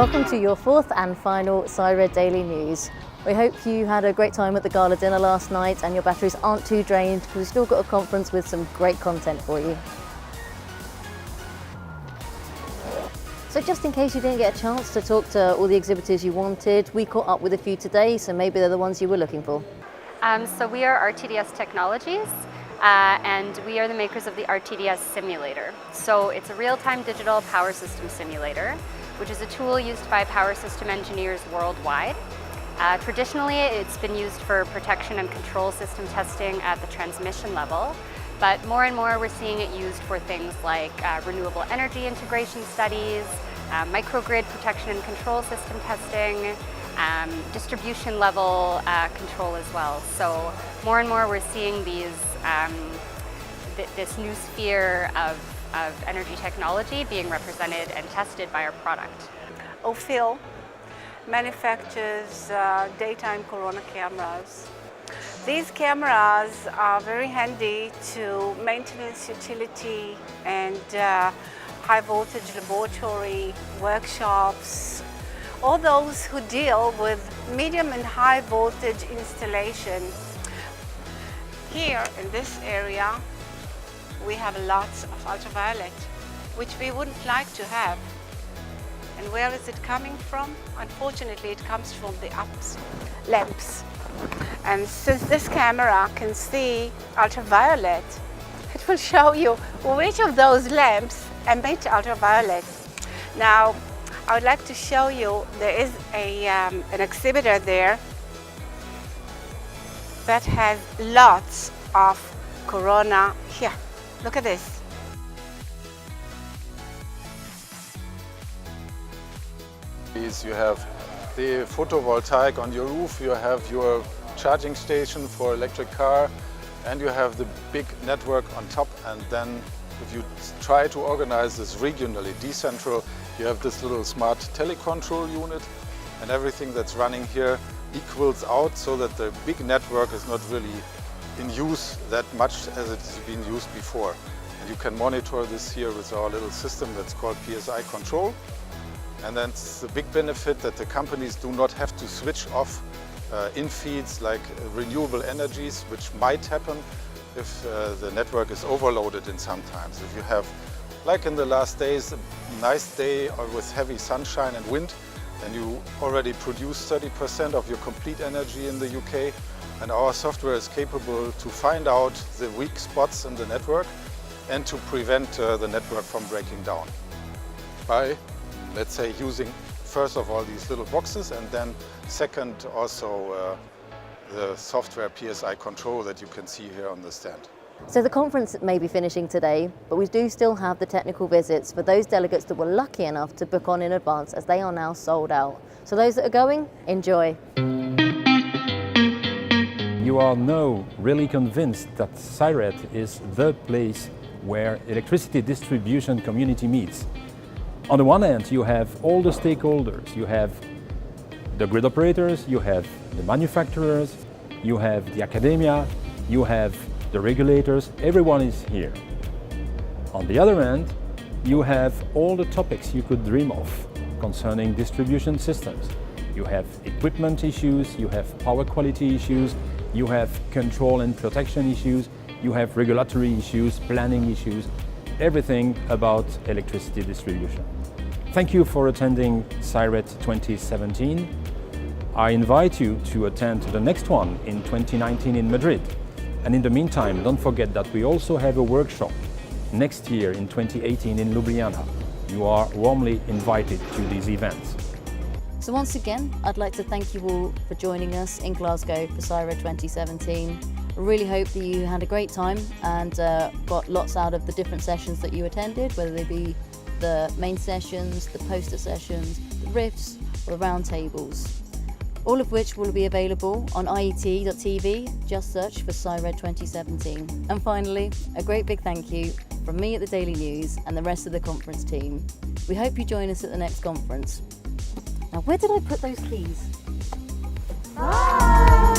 welcome to your fourth and final CIRED Daily News. We hope you had a great time at the gala dinner last night and your batteries aren't too drained because we've still got a conference with some great content for you. So just in case you didn't get a chance to talk to all the exhibitors you wanted, we caught up with a few today, so maybe they're the ones you were looking for. So we are RTDS Technologies, and we are the makers of the RTDS simulator. So it's a real-time digital power system simulator, which is a tool used by power system engineers worldwide. Traditionally, it's been used for protection and control system testing at the transmission level, but more and more we're seeing it used for things like renewable energy integration studies, microgrid protection and control system testing, distribution level control as well. So more and more we're seeing these, this new sphere of energy technology being represented and tested by our product. Phil manufactures daytime corona cameras. These cameras are very handy to maintenance, utility and high voltage laboratory workshops. All those who deal with medium and high voltage installation. Here in this area we have lots of ultraviolet, which we wouldn't like to have. And where is it coming from? Unfortunately, it comes from the lamps. And since this camera can see ultraviolet, it will show you which of those lamps emit ultraviolet. Now, I would like to show you, there is an exhibitor there that has lots of corona. Here, look at this. You have the photovoltaic on your roof, you have your charging station for electric car, and you have the big network on top. And then if you try to organize this regionally, decentral, you have this little smart telecontrol unit, and everything that's running here equals out so that the big network is not really in use that much as it's been used before. And you can monitor this here with our little system that's called PSI control. And that's the big benefit, that the companies do not have to switch off in-feeds like renewable energies, which might happen if the network is overloaded in some times. If you have, like in the last days, a nice day with heavy sunshine and wind, then you already produce 30% of your complete energy in the UK. And our software is capable to find out the weak spots in the network and to prevent the network from breaking down by, let's say, using first of all these little boxes, and then second also the software PSI control that you can see here on the stand. So the conference may be finishing today, but we do still have the technical visits for those delegates that were lucky enough to book on in advance, as they are now sold out. So those that are going, enjoy. You are now really convinced that CIRED is the place where electricity distribution community meets. On the one hand, you have all the stakeholders. You have the grid operators, you have the manufacturers, you have the academia, you have the regulators. Everyone is here. On the other hand, you have all the topics you could dream of concerning distribution systems. You have equipment issues, you have power quality issues, you have control and protection issues, you have regulatory issues, planning issues, everything about electricity distribution. Thank you for attending CIRED 2017. I invite you to attend the next one in 2019 in Madrid. And in the meantime, don't forget that we also have a workshop next year in 2018 in Ljubljana. You are warmly invited to these events. So once again, I'd like to thank you all for joining us in Glasgow for CIRED 2017. I really hope that you had a great time and got lots out of the different sessions that you attended, whether they be the main sessions, the poster sessions, the riffs, or the roundtables. All of which will be available on iet.tv, just search for CIRED 2017. And finally, a great big thank you from me at the Daily News and the rest of the conference team. We hope you join us at the next conference. Now, where did I put those keys? Bye!